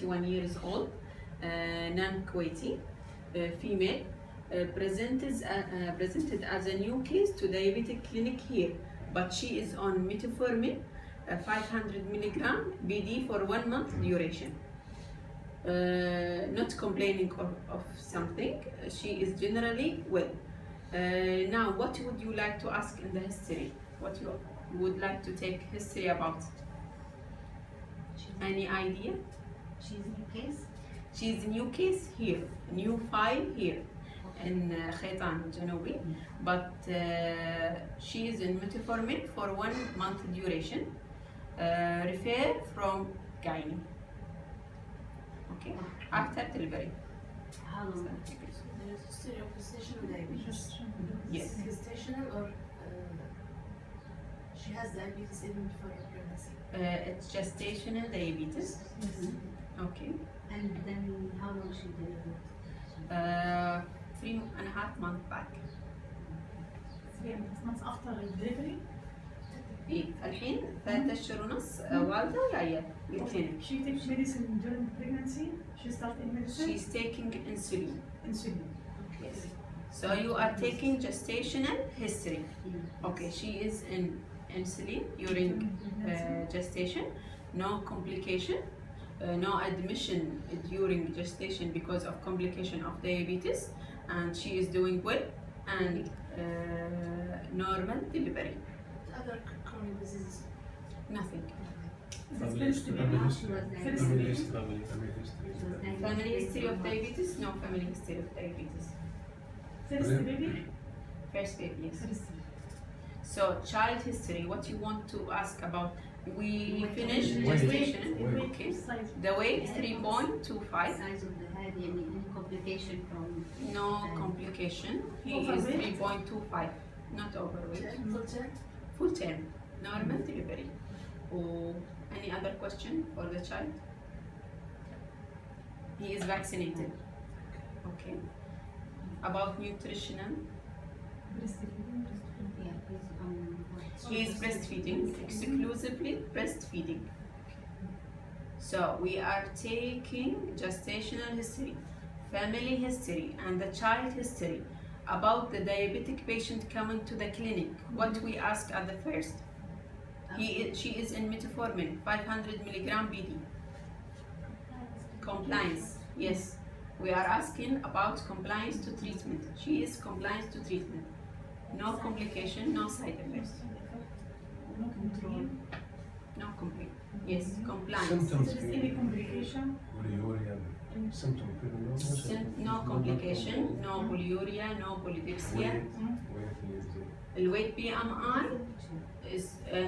21 years old, non-Kuwaiti, female, presented as a new case to diabetic clinic here, but she is on metformin 500 milligram BD for 1 month duration. Not complaining of something, she is generally well. Now, what would you like to ask in the history? What you would like to take history about? Any idea? She's a new case? She's a new case here, new file here in Khaitan, Janobi, but she is in metformin for 1 month duration. Refer from gynae. Okay, after delivery. How long? There's history of gestational diabetes. Yes. Gestational or she has diabetes even before pregnancy. It's gestational diabetes. Yes. Okay. And then how long she delivered? 3.5 months back. 3 months after delivery. إيه الحين 3 أشهر ونص والدة وجاية بالكلينيك. She takes medicine during pregnancy. She started medicine. She's taking insulin. Insulin. Yes. So you are taking gestational history. Okay, she is in insulin during gestation, no complication, no admission during gestation because of complication of diabetes, and she is doing well and normal delivery. Other chronic diseases. Nothing. Family history. Family history. Family history of diabetes? No family history of diabetes. First baby. First baby, yes. First. So child history, what you want to ask about? We finished Weight. gestation. Weight. Okay. Size. The weight 3.25. Size of the head, any complication from No complication. He is Overweight? 3.25. Not overweight. Full term. Full term. Normal delivery. Oh, any other question for the child? He is vaccinated. Okay. About nutritional. Breastfeeding. yeah, please, He is breastfeeding, exclusively breastfeeding. So we are taking gestational history, family history, and the child history about the diabetic patient coming to the clinic. What we ask at the first. She is in metformin, 500 milligram BD. Compliance, yes. We are asking about compliance to treatment. She is compliant to treatment. No complication, no side effects. No control. No complaint. Yes, compliance. Symptoms. Is there any complication? Symptom. No complication, no polyuria, no polydipsia. Weight BMI is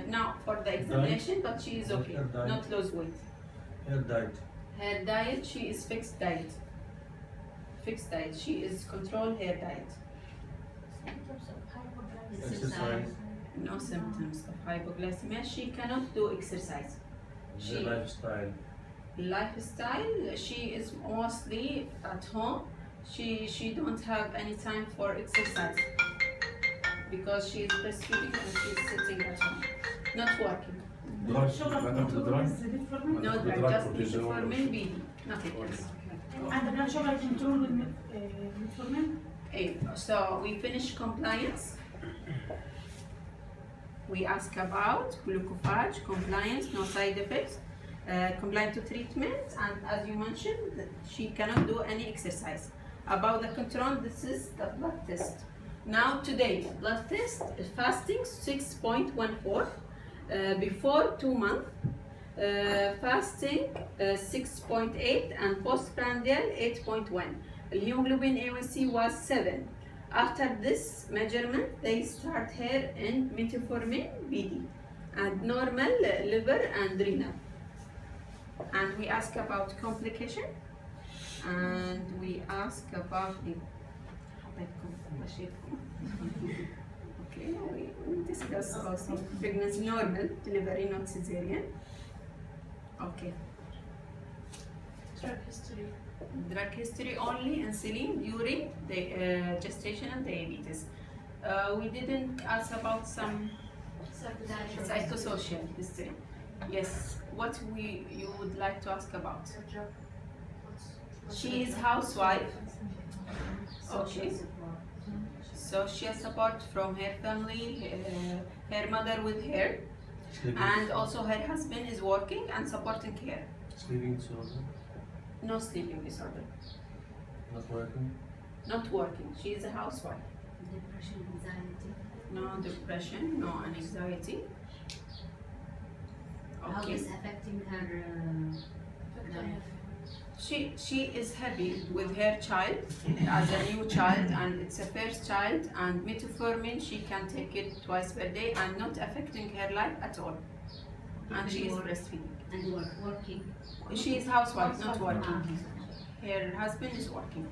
now for the examination, but she is okay. Not lose weight. Her diet. Her diet, she is fixed diet. Fixed diet. She is controlled her diet. Exercise. No symptoms of hypoglycemia. She cannot do exercise. The lifestyle. Lifestyle, she is mostly at home. She don't have any time for exercise because she is breastfeeding and she is sitting at home, not working. Sugar control is metformin. No drug, just metformin BD, nothing else. And the blood sugar control with metformin. So we finish compliance. We ask about glucophage, compliance, no side effects, compliant to treatment, and as you mentioned, she cannot do any exercise. About the control, this is the blood test. Now today, blood test, fasting 6.14, before 2 months, fasting 6.8, and postprandial 8.1. The hemoglobin A1C was 7. After this measurement, they start her in metformin BD and normal liver and renal. And we ask about complication, and we ask about the okay, we discuss also pregnancy, normal delivery, not cesarean. Okay. Drug history. Drug history only insulin during the gestational diabetes. We didn't ask about some psychosocial history. Yes. What you would like to ask about? Her job. She is housewife. Okay. Support. So she has support from her family, her mother with her, Sleeping, and also her husband is working and supporting her. sleeping disorder, No sleeping disorder. not working. Not working. She is a housewife. Depression, anxiety. No depression, no anxiety. How Okay. is affecting her life? She is happy with her child as a new child, and it's a first child, and metformin she can take it twice per day and not affecting her life at all. And she is breastfeeding. And working. She is housewife, not Ah, working. Her husband is working.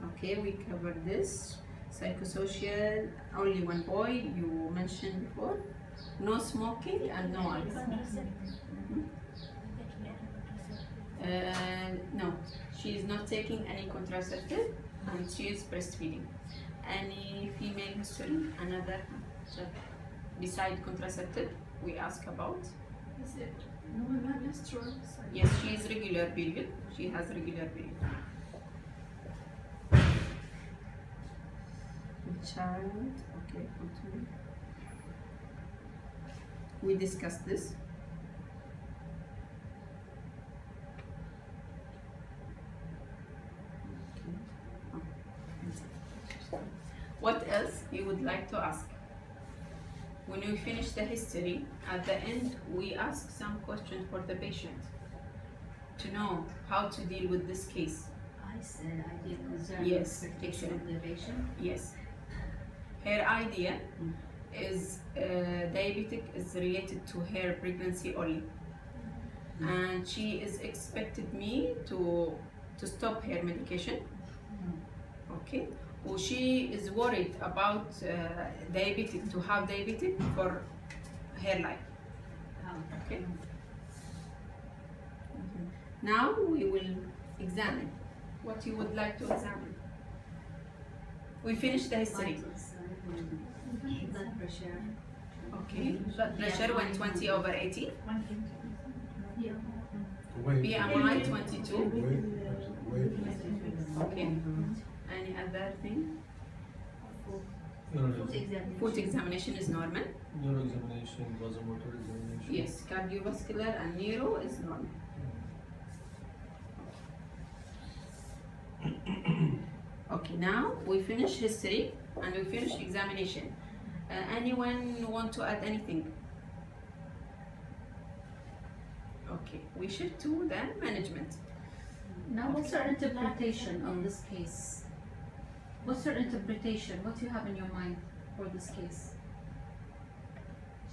Okay, we covered this. Psychosocial, only one boy you mentioned before. No smoking and no alcohol. No, she is not taking any contraceptive and she is breastfeeding. Any female history, another beside contraceptive, we ask about. Is it normal menstrual cycle? Yes, she is regular period. She has regular period. Child, okay, continue. We discussed this. What else you would like to ask? When we finish the history, at the end we ask some questions for the patient to know how to deal with this case. I said ideal concern. Yes, expectation excellent. of the patient. Yes. Her idea is diabetic is related to her pregnancy only. And she is expected me to stop her medication. Okay. Or she is worried about diabetic, to have diabetic for her life. How? Okay. Now we will examine what you would like to examine. We finished the history. Vitals, blood pressure. Okay. Blood pressure 120/80. Weight, BMI 22. weight, Okay. Any other thing? Food examination. Food examination is normal. neuro examination, vasomotor examination. Yes. Cardiovascular and neuro is normal. Okay. Now we finish history and we finish examination. Anyone want to add anything? Okay. We shift to the management. Now, what's your interpretation of this case? What's your interpretation? What do you have in your mind for this case?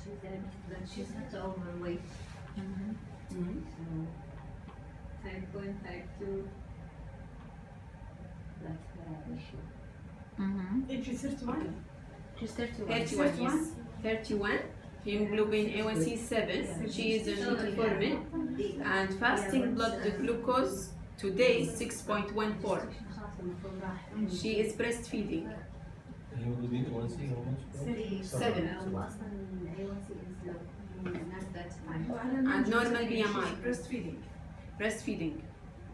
She's diabetic, but she's not overweight. Mhm. So 5.52. That's the issue. Age is 31. She's 31. 31, yes. 31. Hemoglobin A1C 7. She is on metformin. And fasting blood glucose today is 6.14. She is breastfeeding. Hemoglobin A1C, how much? 7. أصلاً A1C is low. Not that high. And normal BMI. Breastfeeding. Breastfeeding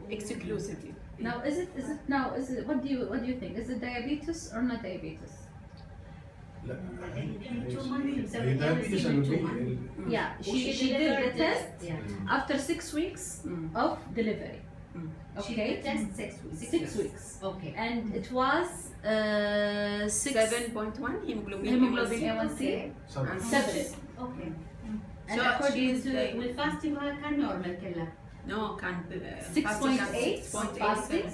exclusively. Now, what do you think? Is it diabetes or not diabetes? لا هي diabetes Yeah, she did the test after 6 weeks Mm. of delivery. She Okay, did test 6 weeks. 6 weeks, Okay. and it was 7.1 hemoglobin hemoglobin A1C. A1C And 7. Okay. And So according she's to like- والفاستنج كان نورمال كلها. No, can 6.8 6.8.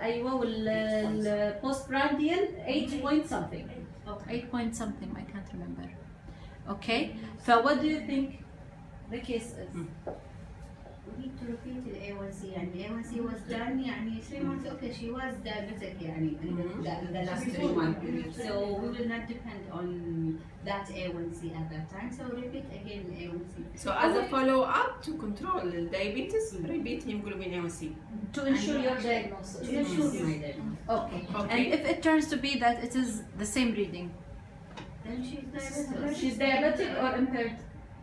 ايوه والبوستبرانديال 8 point something. Okay. 8 point something, I can't remember. Okay, so what do you think the case is? We need to repeat the A1C. يعني the A1C was done يعني 3 months. Okay, she was diabetic يعني in the last 3 months. So we will not depend on that A1C at that time. So repeat again the A1C. So as a follow-up to control diabetes, repeat hemoglobin A1C. To ensure your diagnosis. To ensure my diagnosis. Okay. Okay. And if it turns to be that it is the same reading, Then she's diabetic. she's diabetic or impaired?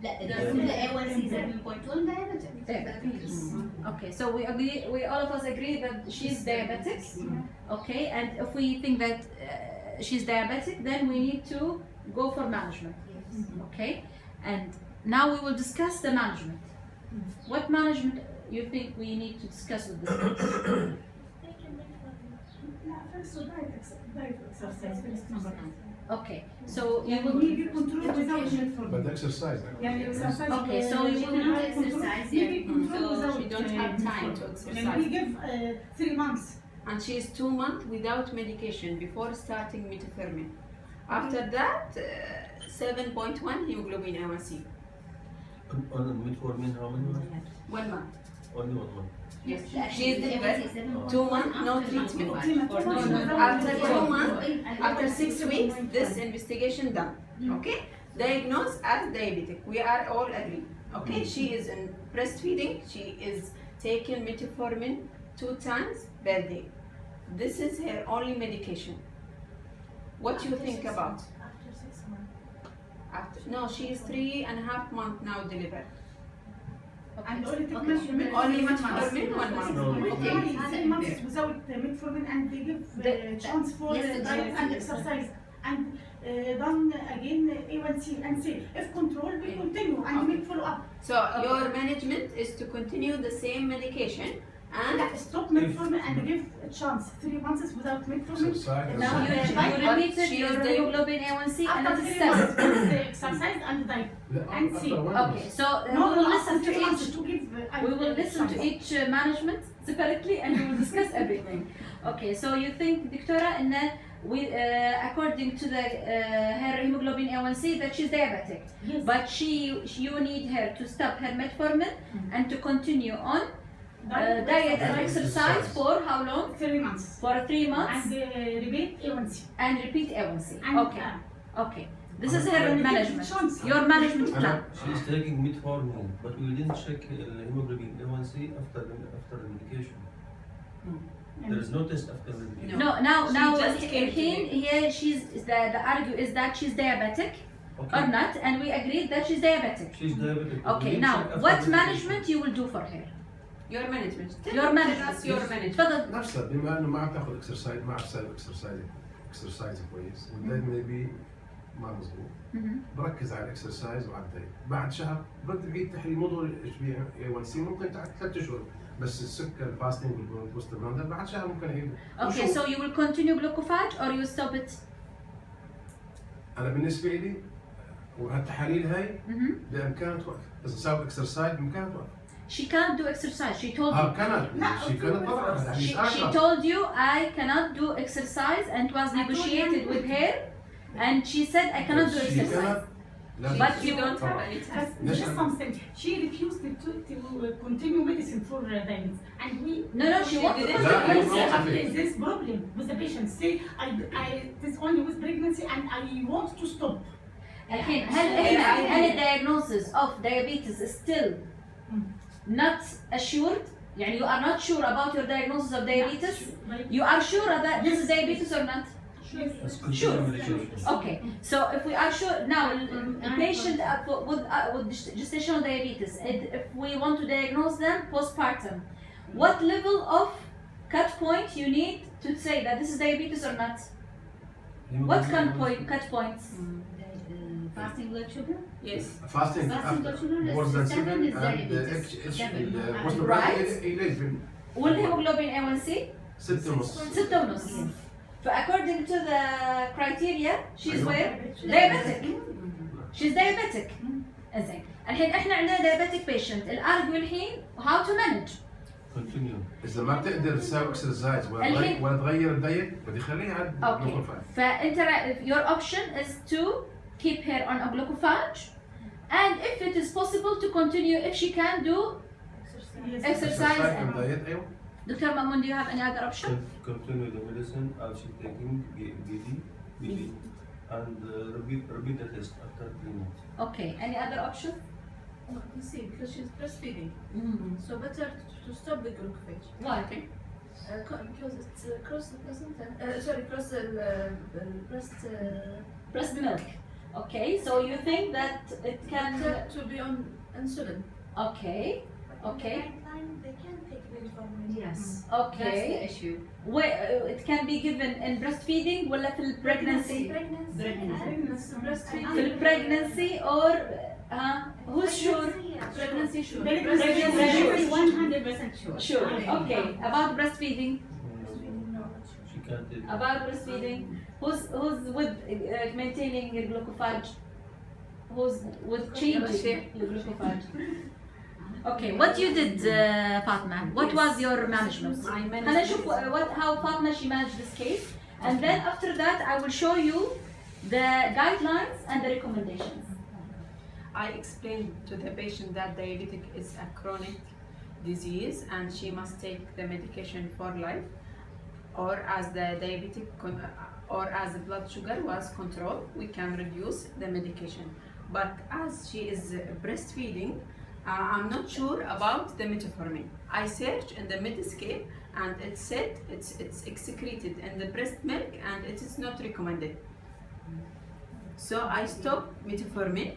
the A1C is 7.1 diabetic. Diabetic. Okay, so we all of us agree that she's diabetic. Okay, and if we think that she's diabetic, then we need to go for management. Okay, and now we will discuss the management. What management you think we need to discuss with this? Okay, so you will maybe control without metformin. But exercise. يعني exercise. Okay, so you will not exercise, maybe control So without she don't have time to exercise. And we give 3 months. And she is 2 months without medication before starting metformin. After that, 7.1 hemoglobin A1C. On metformin, how many months? 1 month. Only 1 month. Yes. Actually, She is the delivered. A1C is 7.1 2 months, no after month treatment. five. After 2 months, after 6 weeks, this investigation done. Okay? Diagnosed as diabetic. We are all agreed. Okay? She is in breastfeeding. She is taking metformin 2 times per day. This is her only medication. What do you think about? After 6 months. No, she is 3.5 months now delivered. And only take Okay. metformin. Only metformin 1 month. No. Okay. 3 months without metformin, and they give chance for Yes, diet and yes. exercise. And done again A1C and say if control we continue and Okay. make follow up. So your management is to continue the same medication and Stop metformin and give a chance 3 months without metformin. Exercise. now you repeated She your is the- hemoglobin A1C and After it's 3 7. months, the exercise and diet. And see. Okay, so No, we will listen after to 3 months each. to give. We will listen to each management separately and we will discuss everything. Okay, so you think, Doctora, in we according to the her hemoglobin A1C that she's diabetic, Yes. but you need her to stop her metformin and to continue on diet and exercise for how long? 3 months. For 3 months And repeat A1C. and repeat A1C. And, Okay, okay. This is her and management. chance. Your management plan. She's taking metformin, but we didn't check hemoglobin A1C after the medication. There is no test after the medication. No, now She just came to here she's the argue is that she's diabetic or not, and we agreed that she's diabetic. She's diabetic. but we Okay, didn't now check after what the management you will do for her? your management. Your Tell management. us your management. تفضل. نفسها بما انه ما عم تاخذ اكسرسايز ما عم تسوي اكسرسايز كويس والدايت ميبي ما مضبوط بركز على الاكسرسايز وعلى الدايت بعد شهر بدي بعيد تحليل موضوع A1C ممكن تحت 3 اشهر بس السكر فاستنج والبوست براندر بعد شهر ممكن اعيد. Okay, so you will continue glucophage or you stop it? انا بالنسبه لي وهالتحاليل هاي بامكانها توقف بس اسوي اكسرسايز بامكانها توقف. She can't do exercise. She told you. كانت طبعا She told you I cannot do exercise and it was negotiated with her and she said I cannot do exercise. But You don't have any test. Just something. She refused to continue medicine for diabetes, and we. No, she wanted didn't. it. This problem with the patient. Say, this only with pregnancy, and I want to stop. الحين هل diagnosis of diabetes is still not assured? يعني you are not sure about your diagnosis of diabetes? You are sure that this is diabetes or not? Sure. Okay, so if we are sure now, a patient with gestational diabetes, if we want to diagnose them postpartum, what level of cut point you need to say that this is diabetes or not? What cut points? Fasting blood sugar? Yes. Fasting Fasting blood sugar is more than 7 is 7 diabetes. and Right. 11 والهيموجلوبين A1C 6 ونص. 6.5. So according to the criteria, she's where? Diabetic. She's diabetic. إنزين. الحين إحنا عندنا diabetic patient. الأرجو الحين how to manage. Continue. إذا ما بتقدر تسوي اكسرسايز الحين- ولا تغير الدايت بدي خليها على Okay. glucophage. فأنت your option is to keep her on a glucophage, and if it is possible to continue if she can do exercise. and diet أيوة. Dr. Mamoun, do you have any other option? Continue the medicine as she taking BD and repeat the test after 3 months. Okay. Any other option? No, you see, because she's breastfeeding. So better to stop the glucophage. Why? Because it's cross the placenta. Sorry, cross the breast. Breast milk. Okay, so you think that it can... To be on insulin. Okay, okay, They can take metformin. Yes. okay. That's the issue. Wait, it can be given in breastfeeding ولا في pregnancy? Breastfeeding. في pregnancy or who's sure? Pregnancy sure. Pregnancy sure. 100% sure. Sure. Okay. About breastfeeding. She can't do About breastfeeding. Who's with maintaining the glucophage? Who's with changing the glucophage? Okay. What you did, Fatma? What was your management? I managed خلينا نشوف how Fatma she managed this case, and then after that I will show you the guidelines and the recommendations. I explained to the patient that diabetic is a chronic disease and she must take the medication for life, or as the diabetic or as the blood sugar was controlled, we can reduce the medication. But as she is breastfeeding, I'm not sure about the metformin. I searched in the Medscape and it said it's excreted in the breast milk and it is not recommended. So I stopped metformin.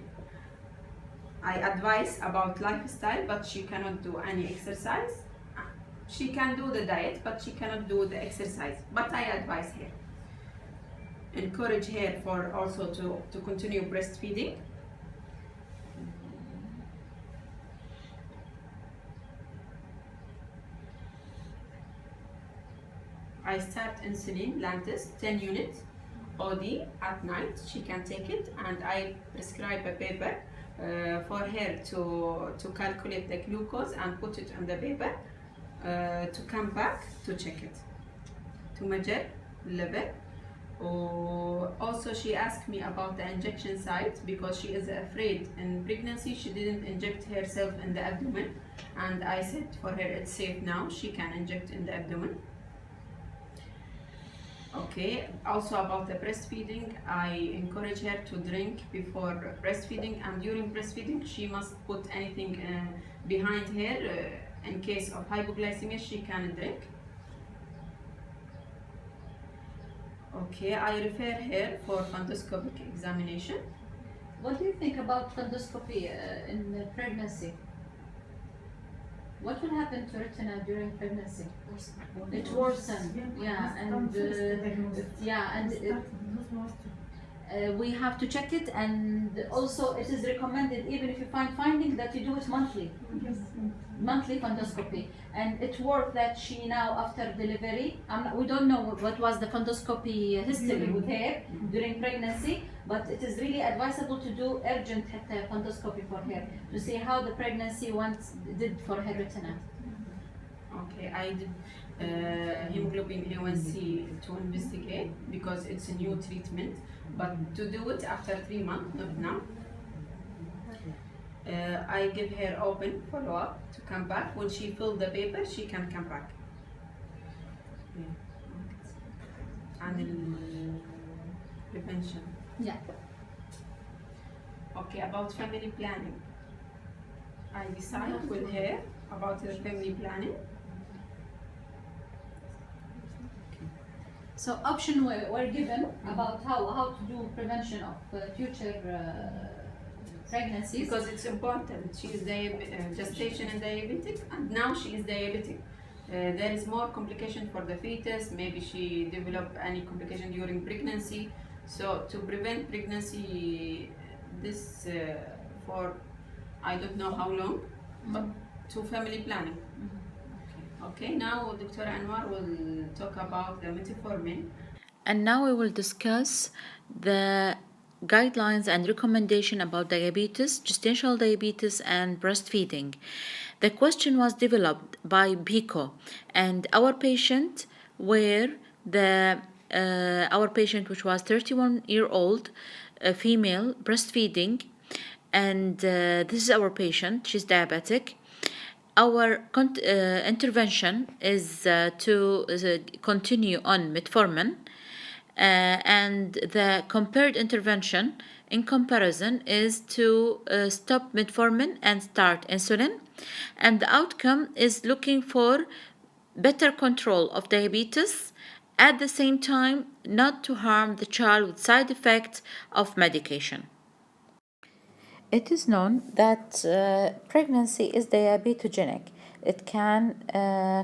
I advise about lifestyle, but she cannot do any exercise. She can do the diet, but she cannot do the exercise. But I advise her, encourage her for also to continue breastfeeding. I start insulin, Lantus, 10 units, OD at night. She can take it, and I prescribe a paper for her to calculate the glucose and put it on the paper to come back to check it, to measure level. Also, she asked me about the injection site because she is afraid in pregnancy she didn't inject herself in the abdomen, and I said for her it's safe now, she can inject in the abdomen. Okay, also about the breastfeeding, I encourage her to drink before breastfeeding, and during breastfeeding she must put anything behind her in case of hypoglycemia she can drink. Okay, I refer her for fundoscopic examination. What do you think about fundoscopy in pregnancy? What will happen to retina during pregnancy? It worsens, yeah, and we have to check it, and also it is recommended even if you find finding that you do it monthly fundoscopy, and it worked that she now after delivery, we don't know what was the fundoscopy history with her during pregnancy, but it is really advisable to do urgent fundoscopy for her to see how the pregnancy did for her retina. Okay, I did hemoglobin A1C to investigate because it's a new treatment, but to do it after 3 months, not now. I give her open follow-up to come back. When she fills the paper, she can come back. And prevention. Yeah. Okay, about family planning. I decide with her about the family planning. So option were given about how to do prevention of future pregnancies. Because it's important. She is gestation and diabetic, and now she is diabetic. There is more complication for the fetus. Maybe she developed any complication during pregnancy. So to prevent pregnancy, this for I don't know how long, but to family planning. Okay, now Dr. Anwar will talk about the metformin. And now we will discuss the guidelines and recommendation about diabetes, gestational diabetes, and breastfeeding. The question was developed by BICO, and our patient which was 31-year-old female breastfeeding, and this is our patient. She's diabetic. Our intervention is to continue on metformin, and the compared intervention in comparison is to stop metformin and start insulin, and the outcome is looking for better control of diabetes at the same time not to harm the child with side effects of medication. It is known that pregnancy is diabetogenic. It can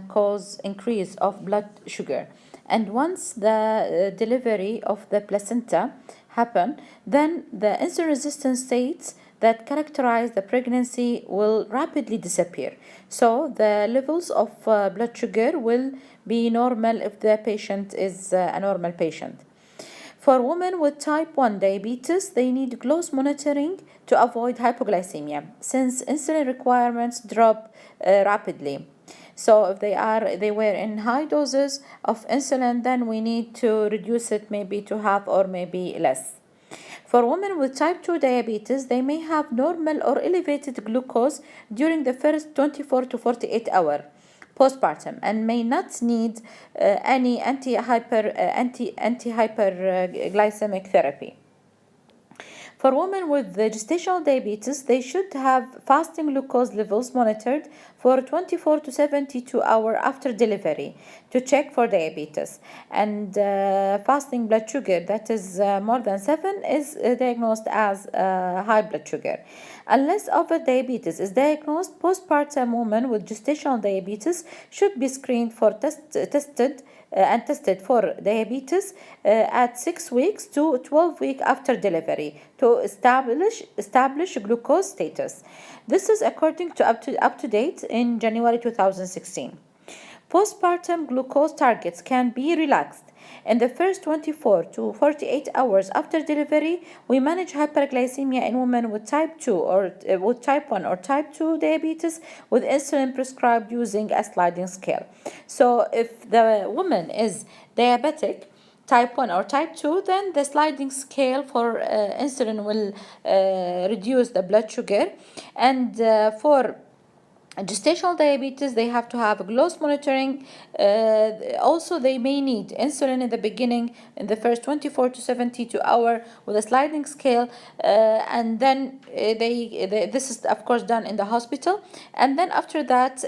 cause increase of blood sugar. And once the delivery of the placenta happen, then the insulin resistant states that characterize the pregnancy will rapidly disappear. So the levels of blood sugar will be normal if the patient is a normal patient. For women with type 1 diabetes, they need close monitoring to avoid hypoglycemia since insulin requirements drop rapidly. So if they were in high doses of insulin, then we need to reduce it maybe to half or maybe less. For women with type 2 diabetes, they may have normal or elevated glucose during the first 24 to 48 hours postpartum and may not need any anti-hyperglycemic therapy. For women with gestational diabetes, they should have fasting glucose levels monitored for 24 to 72 hours after delivery to check for diabetes. And fasting blood sugar that is more than 7 is diagnosed as high blood sugar. Unless other diabetes is diagnosed, postpartum women with gestational diabetes should be screened for tested for diabetes at 6 weeks to 12 weeks after delivery to establish glucose status. This is according to up to date in January 2016. Postpartum glucose targets can be relaxed. In the first 24 to 48 hours after delivery, we manage hyperglycemia in women with type 2 or with type 1 or type 2 diabetes with insulin prescribed using a sliding scale. So if the woman is diabetic, type 1 or type 2, then the sliding scale for insulin will reduce the blood sugar. And for gestational diabetes, they have to have close monitoring. Also, they may need insulin in the beginning, in the first 24 to 72 hours with a sliding scale, and then this is of course done in the hospital. And then after that,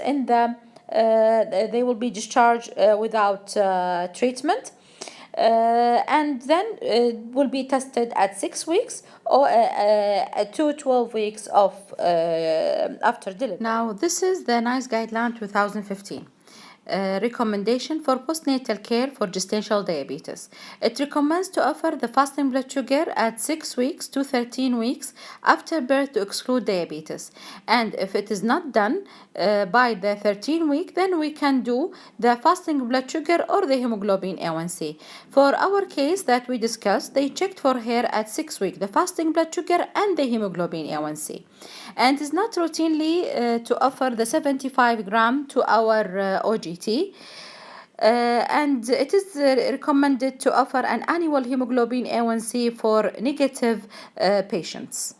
they will be discharged without treatment. And then will be tested at 6 weeks or to 12 weeks of after delivery. Now, this is the NICE Guideline 2015. Recommendation for postnatal care for gestational diabetes. It recommends to offer the fasting blood sugar at 6 weeks to 13 weeks after birth to exclude diabetes. And if it is not done by the 13th week, then we can do the fasting blood sugar or the hemoglobin A1C. For our case that we discussed, they checked for her at 6 weeks the fasting blood sugar and the hemoglobin A1C. And is not routinely to offer the 75 gram to our OGT. And it is recommended to offer an annual hemoglobin A1C for negative patients.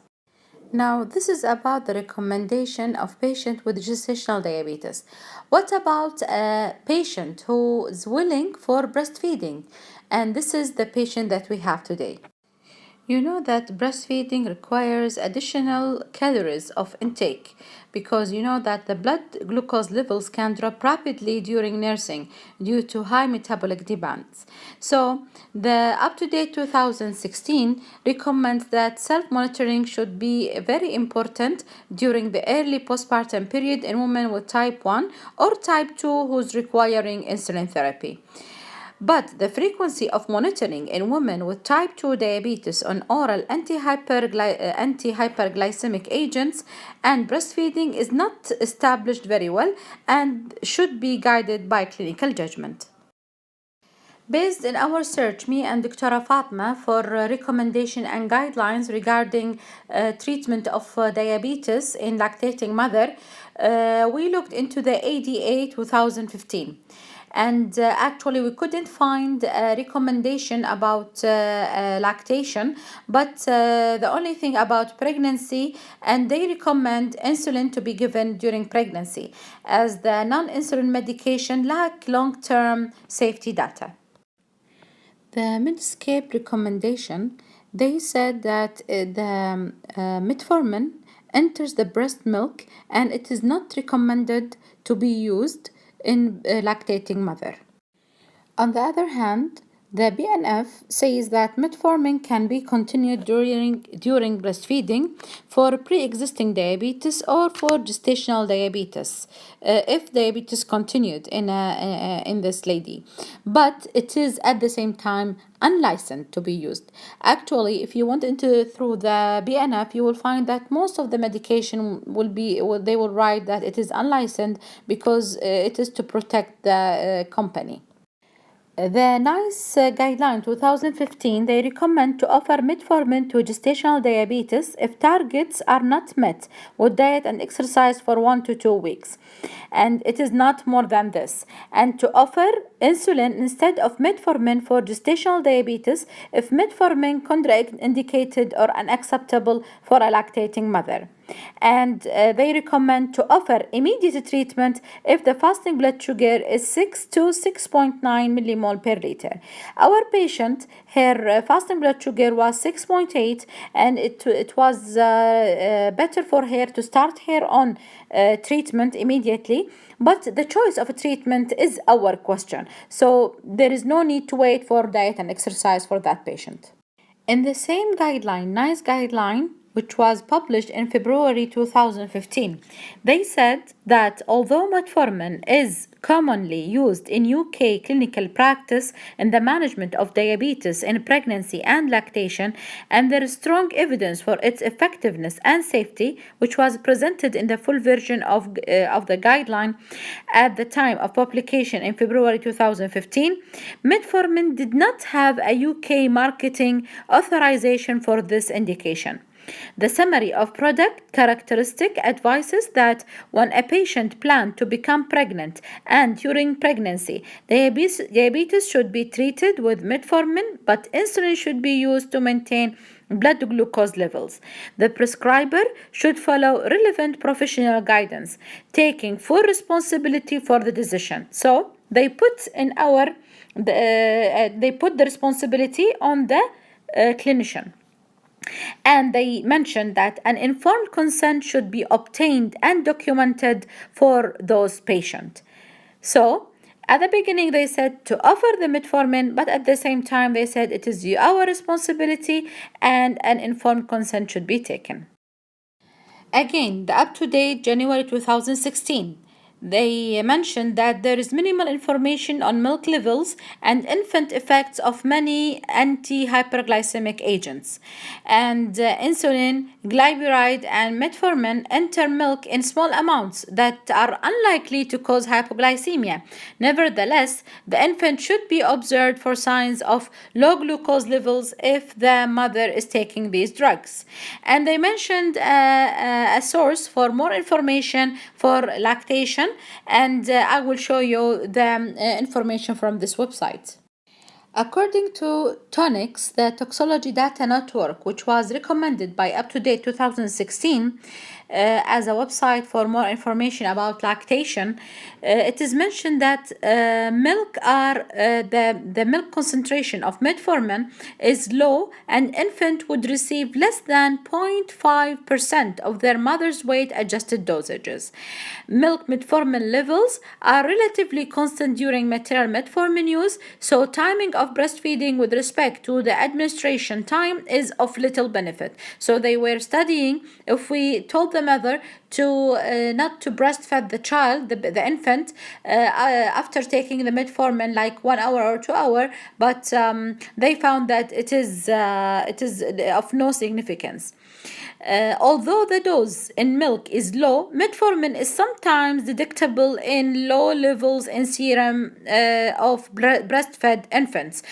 Now, this is about the recommendation of patients with gestational diabetes. What about a patient who is willing for breastfeeding? And this is the patient that we have today. You know that breastfeeding requires additional calories of intake because you know that the blood glucose levels can drop rapidly during nursing due to high metabolic demands. So the up-to-date 2016 recommends that self-monitoring should be very important during the early postpartum period in women with type 1 or type 2 who's requiring insulin therapy. But the frequency of monitoring in women with type 2 diabetes on oral anti-hyperglycemic agents and breastfeeding is not established very well and should be guided by clinical judgment. Based on our search, me and Dr. Fatima, for recommendation and guidelines regarding treatment of diabetes in lactating mother, we looked into the ADA 2015. And actually we couldn't find a recommendation about lactation, but the only thing about pregnancy, and they recommend insulin to be given during pregnancy as the non-insulin medication lack long-term safety data. The Medscape recommendation, they said that the metformin enters the breast milk and it is not recommended to be used in lactating mother. On the other hand, the BNF says that metformin can be continued during breastfeeding for pre-existing diabetes or for gestational diabetes, if diabetes continued in this lady, but it is at the same time unlicensed to be used. Actually, if you went through the BNF, you will find that most of the medication they will write that it is unlicensed because it is to protect the company. The NICE guideline 2015, they recommend to offer metformin to gestational diabetes if targets are not met with diet and exercise for 1 to 2 weeks. And it is not more than this. And to offer insulin instead of metformin for gestational diabetes if metformin contraindicated or unacceptable for a lactating mother. And they recommend to offer immediate treatment if the fasting blood sugar is 6 to 6.9 millimole per liter. Our patient, her fasting blood sugar was 6.8, and it was better for her to start her on treatment immediately, but the choice of a treatment is our question. So there is no need to wait for diet and exercise for that patient. In the same guideline, NICE guideline, which was published in February 2015, they said that although metformin is commonly used in UK clinical practice in the management of diabetes in pregnancy and lactation, and there is strong evidence for its effectiveness and safety, which was presented in the full version of the guideline at the time of publication in February 2015, metformin did not have a UK marketing authorization for this indication. The summary of product characteristic advises that when a patient plans to become pregnant and during pregnancy, diabetes should be treated with metformin, but insulin should be used to maintain blood glucose levels. The prescriber should follow relevant professional guidance, taking full responsibility for the decision. So they put the responsibility on the clinician. And they mentioned that an informed consent should be obtained and documented for those patients. So, at the beginning, they said to offer the metformin, but at the same time, they said it is our responsibility and an informed consent should be taken. Again, the up-to-date January 2016. They mentioned that there is minimal information on milk levels and infant effects of many anti-hyperglycemic agents. And insulin, glyburide, and metformin enter milk in small amounts that are unlikely to cause hypoglycemia. Nevertheless, the infant should be observed for signs of low glucose levels if the mother is taking these drugs. And they mentioned a source for more information for lactation, and I will show you the information from this website. According to TONEX, the Toxology Data Network, which was recommended by UpToDate 2016 as a website for more information about lactation, it is mentioned that the milk concentration of metformin is low, and infant would receive less than 0.5% of their mother's weight adjusted dosages. Milk metformin levels are relatively constant during maternal metformin use, so timing of breastfeeding with respect to the administration time is of little benefit. So they were studying if we told the mother to not to breastfeed the child, the infant, after taking the metformin like 1 hour or 2 hours, but they found that it is of no significance. Although the dose in milk is low, metformin is sometimes detectable in low levels in serum of breastfed infants.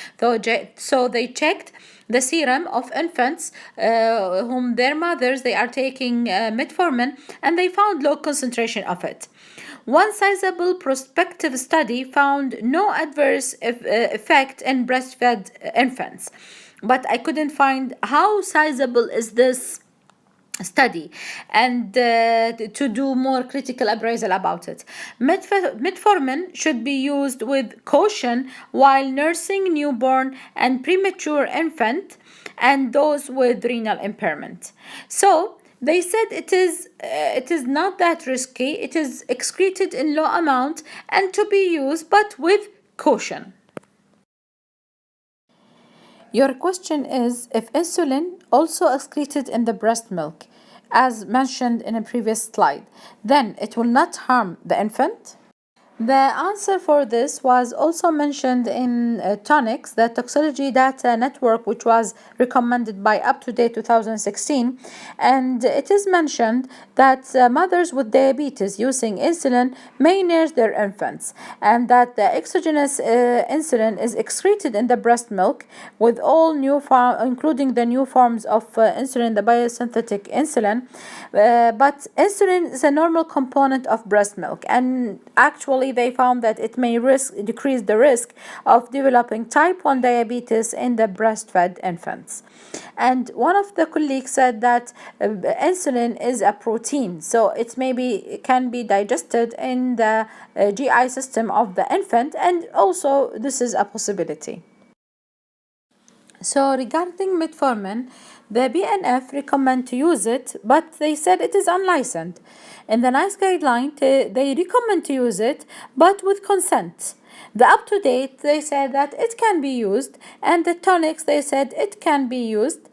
So they checked the serum of infants whom their mothers they are taking metformin, and they found low concentration of it. One sizable prospective study found no adverse effect in breastfed infants, but I couldn't find how sizable is this study and to do more critical appraisal about it. Metformin should be used with caution while nursing newborn and premature infant and those with renal impairment. So they said it is not that risky. It is excreted in low amount and to be used, but with caution. Your question is if insulin also excreted in the breast milk, as mentioned in a previous slide, then it will not harm the infant? The answer for this was also mentioned in TONEX, the Toxology Data Network, which was recommended by UpToDate 2016. And it is mentioned that mothers with diabetes using insulin may nurse their infants, and that the exogenous insulin is excreted in the breast milk with all including the new forms of insulin, the biosynthetic insulin. But insulin is a normal component of breast milk, and actually they found that it may decrease the risk of developing type 1 diabetes in the breastfed infants. And one of the colleagues said that insulin is a protein, so it can be digested in the GI system of the infant, and also this is a possibility. So regarding metformin, the BNF recommend to use it, but they said it is unlicensed. In the NICE guideline, they recommend to use it, but with consent. The UpToDate, they said that it can be used, and the TONEX, they said it can be used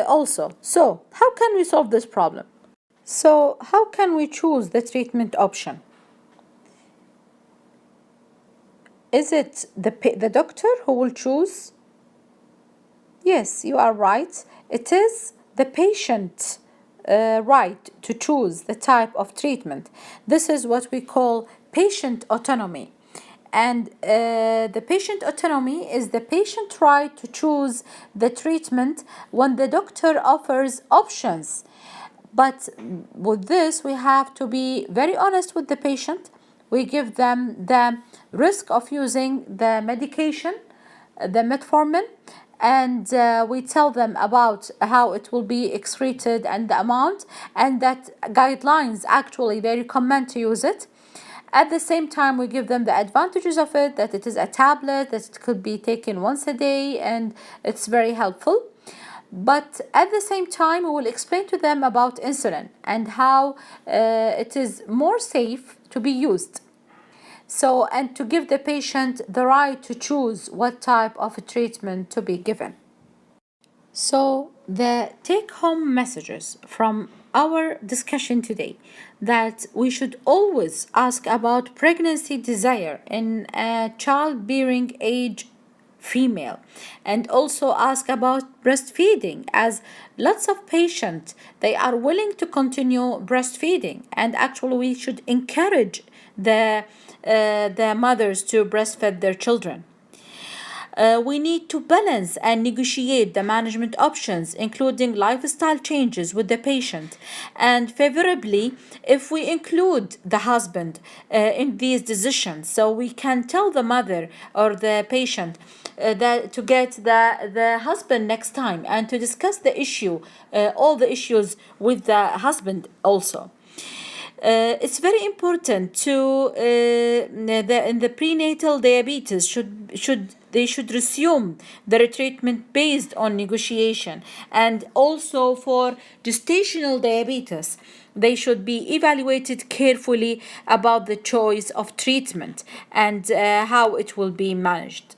also. So how can we solve this problem? So how can we choose the treatment option? Is it the doctor who will choose? Yes, you are right. It is the patient right to choose the type of treatment. This is what we call patient autonomy. And the patient autonomy is the patient right to choose the treatment when the doctor offers options. But with this, we have to be very honest with the patient. We give them the risk of using the medication, the metformin, and we tell them about how it will be excreted and the amount, and that guidelines actually they recommend to use it. At the same time, we give them the advantages of it, that it is a tablet, that it could be taken once a day, and it's very helpful. But at the same time, we will explain to them about insulin and how it is more safe to be used. So, and to give the patient the right to choose what type of treatment to be given. So, the take-home messages from our discussion today, that we should always ask about pregnancy desire in a childbearing age female, and also ask about breastfeeding, as lots of patients they are willing to continue breastfeeding, and actually we should encourage the mothers to breastfeed their children. We need to balance and negotiate the management options, including lifestyle changes with the patient, and favorably if we include the husband in these decisions, so we can tell the mother or the patient that to get the husband next time and to discuss the issue, all the issues with the husband also. It's very important to in the prenatal diabetes they should resume their treatment based on negotiation, and also for gestational diabetes they should be evaluated carefully about the choice of treatment and how it will be managed.